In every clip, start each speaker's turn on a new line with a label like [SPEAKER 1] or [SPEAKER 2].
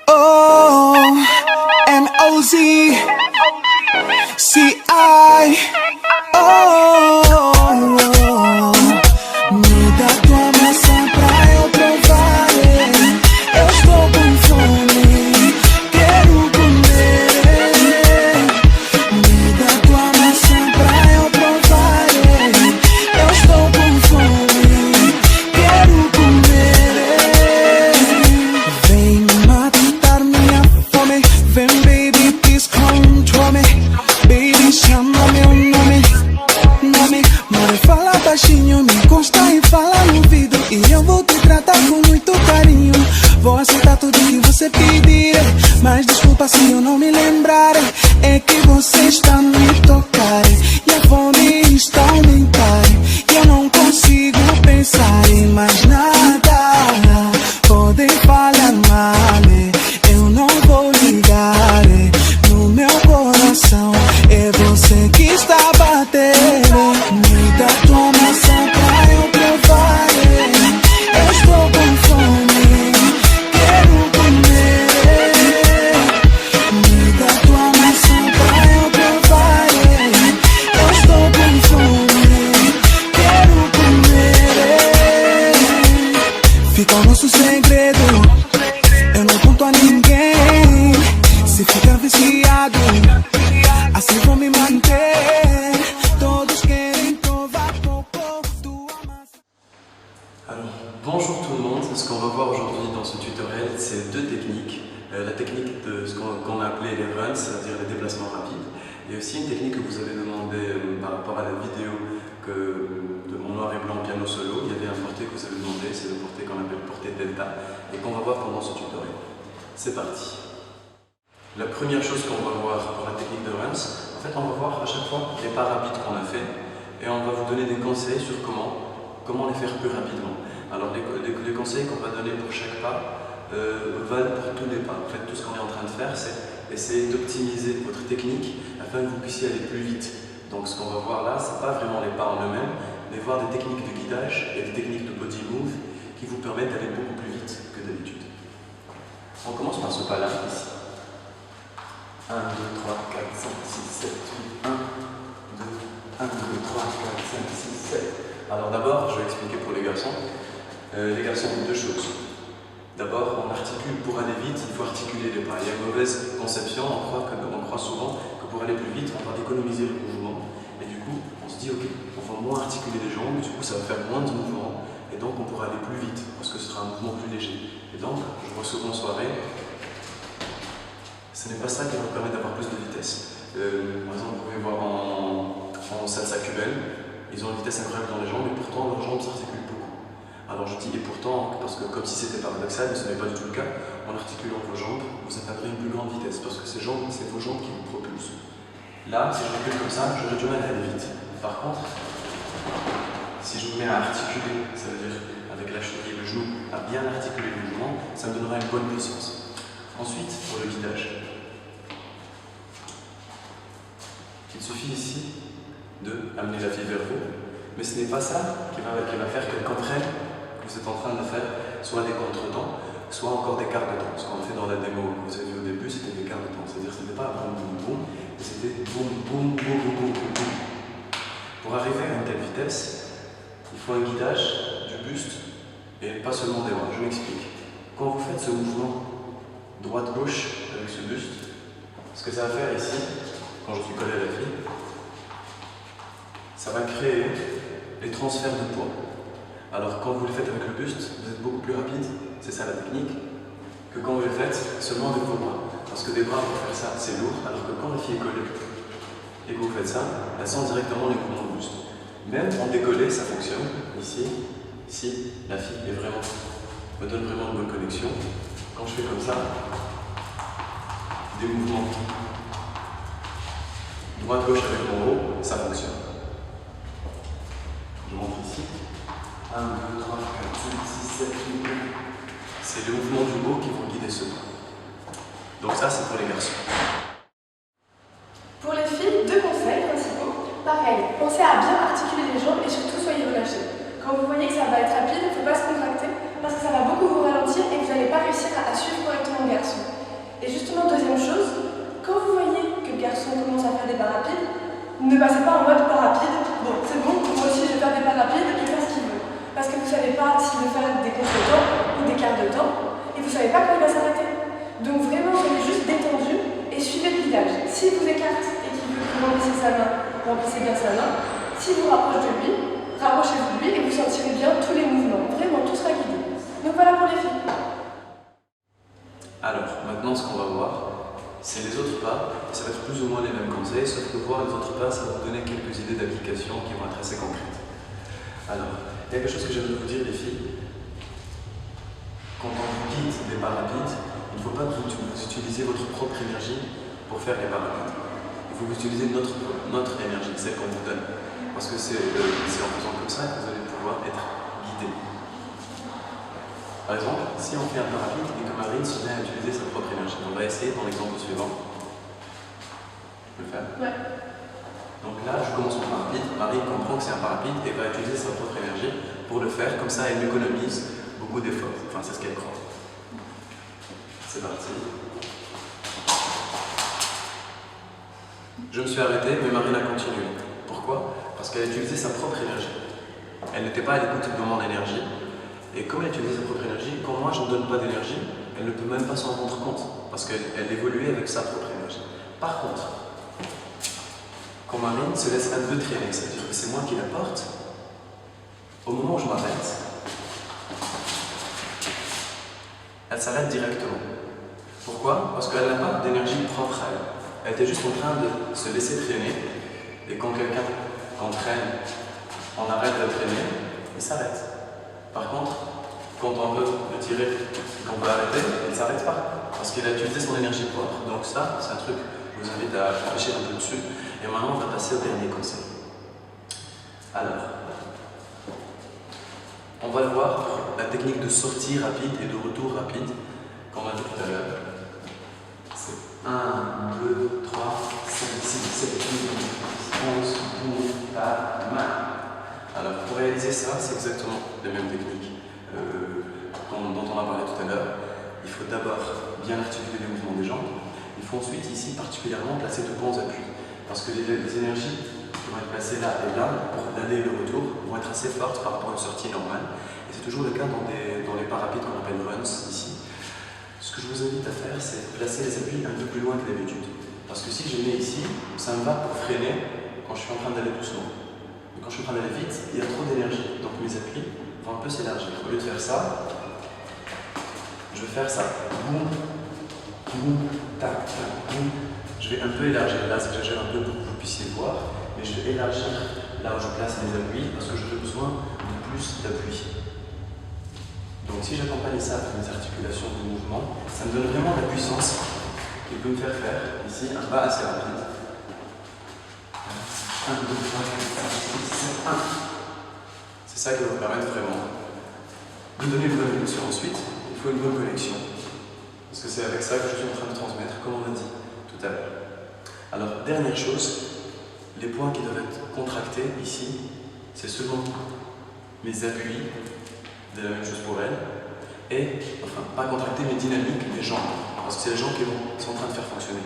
[SPEAKER 1] Oh, M-O-Z, C-I, oh, me dá tua maçã pra eu provar, eu estou com fome, quero comer. Me dá tua maçã pra eu provar, eu estou com fome, quero comer. Vem matar minha fome, vem baby, please control me. Baby, chama meu nome, Mora, fala baixinho, me encosta e fala no vidro, e eu vou te tratar com muito carinho. Vou aceitar tudo que você pedir, mas desculpa se eu não me lembrar. É que você está a me tocar e a fome está a aumentar, e eu não consigo pensar em mais nada. Podem falar mal, eu não vou ligar. No meu coração é você que está a bater. Me dá tua maçã pra eu provar, eu estou com fome, quero comer. Me dá tua maçã pra eu provar, eu estou com fome, quero comer. Fica o nosso segredo, eu não conto a ninguém. Se ficar viciado, assim vou me manter. Todos querem provar pouco tua maçã.
[SPEAKER 2] Alors, bonjour tout le monde. Ce qu'on va voir aujourd'hui dans ce tutoriel, c'est deux techniques. La technique de ce qu'on a appelé les runs, c'est-à-dire les déplacements rapides, et aussi une technique que vous avez demandé par rapport à la vidéo de mon noir et blanc piano solo. Il y avait un porté que vous avez demandé, c'est le porté qu'on appelle porté delta, et qu'on va voir pendant ce tutoriel. C'est parti. La première chose qu'on va voir pour la technique de runs, en fait on va voir à chaque fois les pas rapides qu'on a fait, et on va vous donner des conseils sur comment les faire plus rapidement. Alors les conseils qu'on va donner pour chaque pas valent pour tous les pas. En fait, tout ce qu'on est en train de faire, c'est essayer d'optimiser votre technique afin que vous puissiez aller plus vite. Donc ce qu'on va voir là, c'est pas vraiment les pas en eux-mêmes, mais voir des techniques de guidage et des techniques de body move qui vous permettent d'aller beaucoup plus vite que d'habitude. On commence par ce pas-là, ici. 1, 2, 3, 4, 5, 6, 7, 8, 1, 2, 1, 2, 3, 4, 5, 6, 7. Alors d'abord, je vais expliquer pour les garçons. Les garçons ont deux choses. D'abord, on articule pour aller vite, il faut articuler les pas. Il y a une mauvaise conception, on croit souvent que pour aller plus vite, on va économiser le mouvement. Et du coup, on se dit, ok, on va moins articuler les jambes, du coup ça va faire moins de mouvements, et donc on pourra aller plus vite, parce que ce sera un mouvement plus léger. Et donc, je vois souvent en soirée, ce n'est pas ça qui va vous permettre d'avoir plus de vitesse. Par exemple, vous pouvez voir en salsa cubaine, ils ont une vitesse incroyable dans les jambes, et pourtant leurs jambes s'articulent beaucoup. Alors je dis et pourtant, parce que comme si c'était paradoxal, mais ce n'est pas du tout le cas, en articulant vos jambes, vous atteindrez une plus grande vitesse, parce que c'est vos jambes qui vous propulsent. Là, si je recule comme ça, j'aurai du mal à aller vite. Par contre, si je me mets à articuler, ça veut dire avec la cheville et le genou, à bien articuler le mouvement, ça me donnera une bonne puissance. Ensuite, pour le guidage, il suffit ici d'amener la fille vers vous, mais ce n'est pas ça qui va faire qu'elle comprenne que vous êtes en train de faire soit des contretemps, soit encore des quarts de temps. Ce qu'on a fait dans la démo que vous avez vu au début, c'était des quarts de temps, c'est-à-dire que ce n'était pas boum boum boum, mais c'était boum boum boum boum boum boum boum. Pour arriver à une telle vitesse, il faut un guidage du buste et pas seulement des bras. Je m'explique. Quand vous faites ce mouvement droite-gauche avec ce buste, ce que ça va faire ici, quand je suis collé à la fille, ça va créer les transferts de poids. Alors quand vous le faites avec le buste, vous êtes beaucoup plus rapide, c'est ça la technique, que quand vous le faites seulement avec vos bras. Parce que des bras pour faire ça, c'est lourd, alors que quand la fille est collée et que vous faites ça, elle sent directement les mouvements de buste. Même en décollé, ça fonctionne. Ici, la fille me donne vraiment une bonne connexion. Quand je fais comme ça, des mouvements droite-gauche avec mon haut, ça fonctionne. Je montre ici. 1, 2, 3, 4, 5, 6, 7, 8, 9. C'est les mouvements du haut qui vont guider ce pas. Donc ça, c'est pour les garçons.
[SPEAKER 3] Pour les filles, deux conseils principaux. Pareil, pensez à bien articuler les jambes et surtout soyez relâchés. Quand vous Ne passez pas en mode pas rapide. Bon, c'est bon, moi aussi je vais faire des pas rapides, je vais faire ce qu'il veut. Parce que vous ne savez pas s'il veut faire des contre-temps ou des quarts de temps, et vous ne savez pas quand il va s'arrêter. Donc vraiment, soyez juste détendu et suivez le guidage. S'il vous écarte et qu'il veut que vous remplissez sa main, remplissez bien sa main. S'il vous rapproche de lui, rapprochez-vous de lui et vous sentirez bien tous les mouvements. Vraiment, tout sera guidé. Donc voilà pour les filles.
[SPEAKER 2] Alors, maintenant ce qu'on va voir, c'est les autres pas, et ça va être plus ou moins les mêmes conseils, sauf que voir les autres pas, ça va vous donner quelques idées d'application qui vont être assez concrètes. Alors, il y a quelque chose que j'aimerais vous dire les filles. Quand on vous guide des pas rapides, il ne faut pas que vous utilisez votre propre énergie pour faire les pas rapides. Il faut que vous utilisez notre énergie, celle qu'on vous donne. Parce que c'est en faisant comme ça que vous allez pouvoir être guidé. Par exemple, si on fait un pas rapide et que Marine se met à utiliser sa propre énergie, on va essayer dans l'exemple suivant. Je peux le faire?
[SPEAKER 3] Ouais.
[SPEAKER 2] Donc là, je commence mon pas rapide. Marine comprend que c'est un pas rapide et va utiliser sa propre énergie pour le faire. Comme ça, elle économise beaucoup d'efforts. Enfin, c'est ce qu'elle croit. C'est parti. Je me suis arrêté, mais Marine a continué. Pourquoi? Parce qu'elle a utilisé sa propre énergie. Elle n'était pas à l'écoute de mon énergie. Et comme elle utilise sa propre énergie, quand moi je ne donne pas d'énergie, elle ne peut même pas s'en rendre compte. Parce qu'elle évoluait avec sa propre énergie. Par contre, quand Marine se laisse un peu traîner, c'est-à-dire que c'est moi qui la porte, au moment où je m'arrête, elle s'arrête directement. Pourquoi? Parce qu'elle n'a pas d'énergie propre à elle. Elle était juste en train de se laisser traîner. Et quand quelqu'un entraîne, on arrête de traîner, il s'arrête. Par contre, quand on veut le tirer et qu'on veut arrêter, il ne s'arrête pas. Parce qu'il a utilisé son énergie propre. Donc ça, c'est un truc, je vous invite à réfléchir un peu dessus. Et maintenant, on va passer au dernier conseil. Alors, on va voir la technique de sortie rapide et de retour rapide qu'on a vu tout à l'heure. C'est 1, 2, 3, 5, 6, 7, 8, 11, 12, ta main. Alors, pour réaliser ça, c'est exactement les mêmes techniques dont on a parlé tout à l'heure. Il faut d'abord bien articuler les mouvements des jambes. Il faut ensuite, ici, particulièrement placer de bons appuis. Parce que les énergies qui vont être placées là et là, pour l'aller et le retour, vont être assez fortes par rapport à une sortie normale. Et c'est toujours le cas dans les pas rapides qu'on appelle runs, ici. Ce que je vous invite à faire, c'est placer les appuis un peu plus loin que d'habitude. Parce que si je les mets ici, ça me va pour freiner quand je suis en train d'aller doucement. Mais quand je suis en train d'aller vite, il y a trop d'énergie. Donc mes appuis vont un peu s'élargir. Au lieu de faire ça, je vais faire ça. Boum, boum, tac, tac, boum. Je vais un peu élargir. Là, j'exagère un peu pour que vous puissiez voir. Mais je vais élargir là où je place les appuis parce que j'aurai besoin de plus d'appui. Donc si j'accompagne ça avec mes articulations de mouvement, ça me donne vraiment la puissance qui peut me faire faire ici un pas assez rapide. 1, 2, 3, 4, 5, 6, 7, 1. C'est ça qui va vous permettre vraiment de donner une bonne connexion. Ensuite, il faut une bonne connexion. Parce que c'est avec ça que je suis en train de transmettre, comme on a dit tout à l'heure. Alors, dernière chose, les points qui doivent être contractés ici, c'est selon mes appuis, de la même chose pour elle, et, enfin, pas contractés mais dynamiques, les jambes, parce que c'est les jambes qui sont en train de faire fonctionner.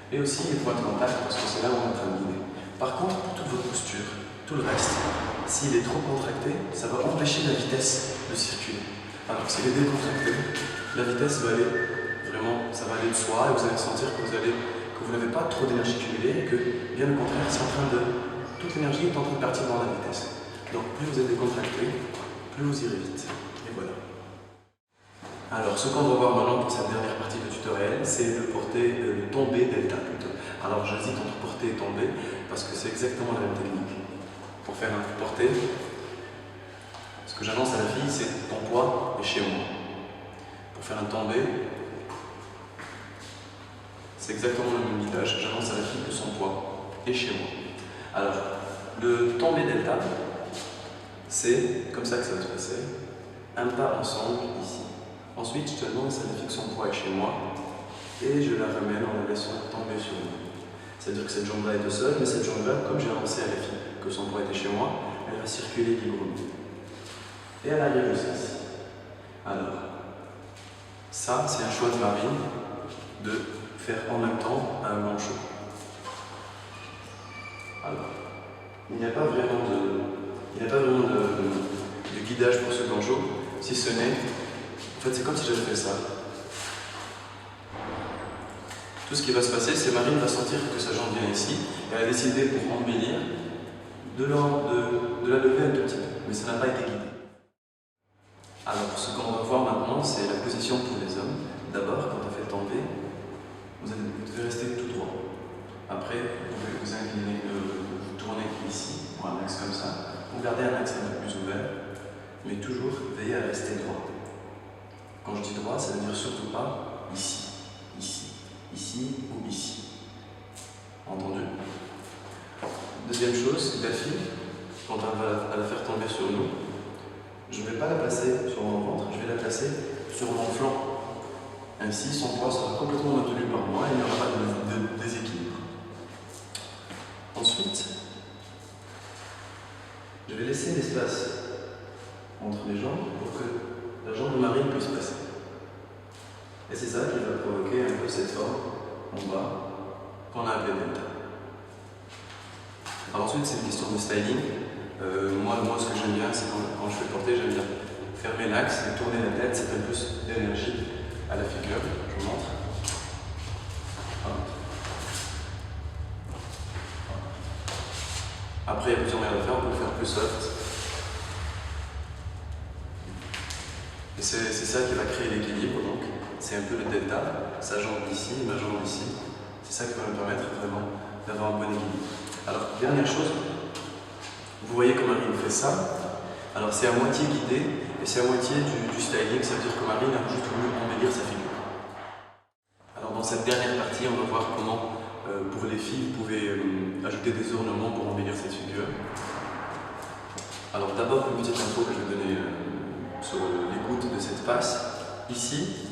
[SPEAKER 2] Et aussi les points de contact, parce que c'est là où on est en train de guider. Par contre, pour toute votre posture, tout le reste, s'il est trop contracté, ça va empêcher la vitesse de circuler. Alors que s'il est décontracté, la vitesse va aller vraiment, ça va aller de soi, et vous allez sentir que vous n'avez pas trop d'énergie cumulée, et que, bien au contraire, toute l'énergie est en train de partir dans la vitesse. Donc plus vous êtes décontracté, plus vous irez vite. Et voilà. Alors, ce qu'on va voir maintenant pour cette dernière partie de tutoriel, c'est le tomber delta plutôt. Alors, j'hésite entre porter et tomber parce que c'est exactement la même technique. Pour faire un porter, ce que j'annonce à la fille, c'est ton poids est chez moi. Pour faire un tomber, c'est exactement le même guidage. J'annonce à la fille que son poids est chez moi. Alors, le tomber delta, c'est comme ça que ça va se passer. Un pas ensemble ici. Ensuite, je t'annonce à la fille que son poids est chez moi et je la ramène en la laissant tomber sur moi. C'est-à-dire que cette jambe-là est au sol, mais cette jambe-là, comme j'ai annoncé à la fille que son poids était chez moi, elle va circuler librement. Et à l'arrière jusqu'ici. Alors, ça, c'est un choix de Marine de faire en même temps un manchot. Alors, il n'y a pas vraiment de guidage pour ce banjo, si ce n'est, en fait c'est comme si j'avais fait ça. Tout ce qui va se passer, c'est Marine va sentir que sa jambe vient ici, et elle a décidé pour embellir de la lever un tout petit peu, mais ça n'a pas été guidé. Alors, ce qu'on va voir maintenant, c'est la position pour les hommes. D'abord, quand on fait tomber, vous devez rester tout droit. Après, vous pouvez vous incliner, vous tourner ici, pour un axe comme ça. Vous gardez un axe un peu plus ouvert, mais toujours veillez à rester droit. Quand je dis droit, ça veut dire surtout pas ici, ici, ici ou ici. Entendu? Deuxième chose, la fille, quand elle va la faire tomber sur nous, je ne vais pas la placer sur mon ventre, je vais la placer sur mon flanc. Ainsi, son poids sera complètement maintenu par moi et il n'y aura pas de déséquilibre. Ensuite, je vais laisser l'espace entre les jambes pour que la jambe de Marine puisse passer. Et c'est ça qui va provoquer un peu cette forme en bas qu'on a appelée delta. Alors ensuite, c'est une question de styling. Moi, ce que j'aime bien, c'est quand je fais porter, j'aime bien fermer l'axe et tourner la tête, ça donne plus d'énergie à la figure. Je vous montre. Hop. Après, il y a plusieurs moyens de faire, on peut le faire plus soft. Et c'est ça qui va créer l'équilibre, donc c'est un peu le delta, sa jambe ici, ma jambe ici. C'est ça qui va me permettre vraiment d'avoir un bon équilibre. Alors, dernière chose, vous voyez comment Marine fait ça. Alors c'est à moitié guidé et c'est à moitié du styling, ça veut dire que Marine a juste voulu embellir sa figure. Alors dans cette dernière partie, on va voir comment, pour les filles, vous pouvez ajouter des ornements pour embellir cette figure. Alors d'abord, une petite info que je vais donner sur l'écoute de cette passe. Ici,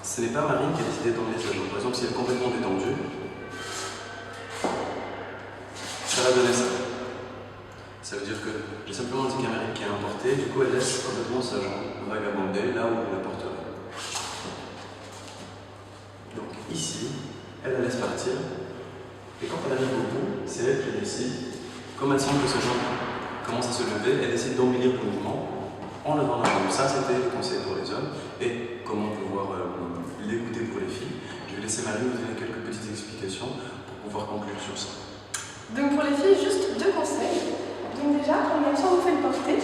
[SPEAKER 2] ce n'est pas Marine qui a décidé d'emmener sa jambe. Par exemple, si elle est complètement détendue, ça va donner ça. Ça veut dire que j'ai simplement dit qu'à Marine qui est emportée, du coup elle laisse complètement sa jambe vagabonder là où elle la porterait. Donc ici, elle la laisse partir, et quand elle arrive au bout, c'est elle qui décide, comme elle sent que sa jambe commence à se lever, elle décide d'embellir le mouvement en levant la jambe. Ça c'était le conseil pour les hommes, et comment pouvoir l'écouter pour les filles. Je vais laisser Marine vous donner quelques petites explications pour pouvoir conclure sur ça.
[SPEAKER 3] Donc pour les filles, juste 2 conseils. Donc déjà, quand vous fait le porter,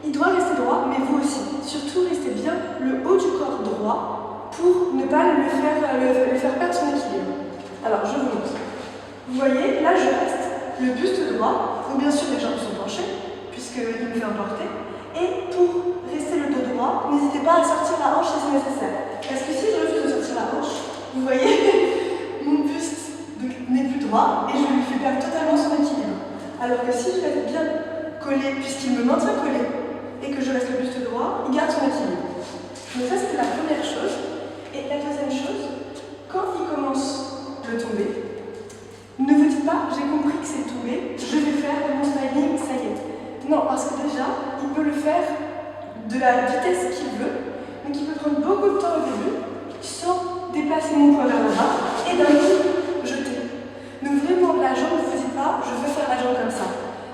[SPEAKER 3] il doit rester droit, mais vous aussi. Surtout, restez bien le haut du corps droit pour ne pas le faire perdre son équilibre. Alors, je vous montre. Vous voyez, là je reste le buste droit, donc bien sûr les jambes sont penchées, puisqu'il me fait emporter. Et pour rester le dos droit, n'hésitez pas à sortir la hanche si c'est nécessaire. Parce que si je refuse de sortir la hanche, vous voyez, mon buste n'est plus droit et je lui fais perdre totalement son équilibre. Alors que si je reste bien collé, puisqu'il me maintient collé, et que je reste le buste droit, il garde son équilibre. Donc ça c'était la première chose. Et la deuxième chose, quand il commence le tombé, ne vous dites pas j'ai compris que c'est tombé, je vais faire mon styling, ça y est. Non, parce que déjà, il peut le faire de la vitesse qu'il veut, mais il peut prendre beaucoup de temps au début, sans déplacer mon poids vers là-bas, et d'un coup, jeter. Donc vraiment, la jambe, ne vous dites pas, je veux faire la jambe comme ça.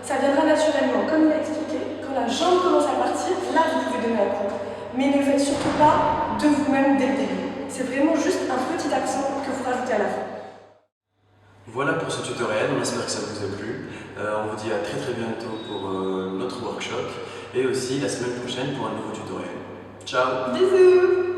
[SPEAKER 3] Ça viendra naturellement. Comme il a expliqué, quand la jambe commence à partir, là, vous pouvez donner un coup. Mais ne le faites surtout pas de vous-même dès le début. C'est vraiment juste un petit accent que vous rajoutez à la fin.
[SPEAKER 2] Voilà pour ce tutoriel, on espère que ça vous a plu. On vous dit à très bientôt pour notre workshop et aussi la semaine prochaine pour un nouveau tutoriel. Ciao!
[SPEAKER 3] Bisous!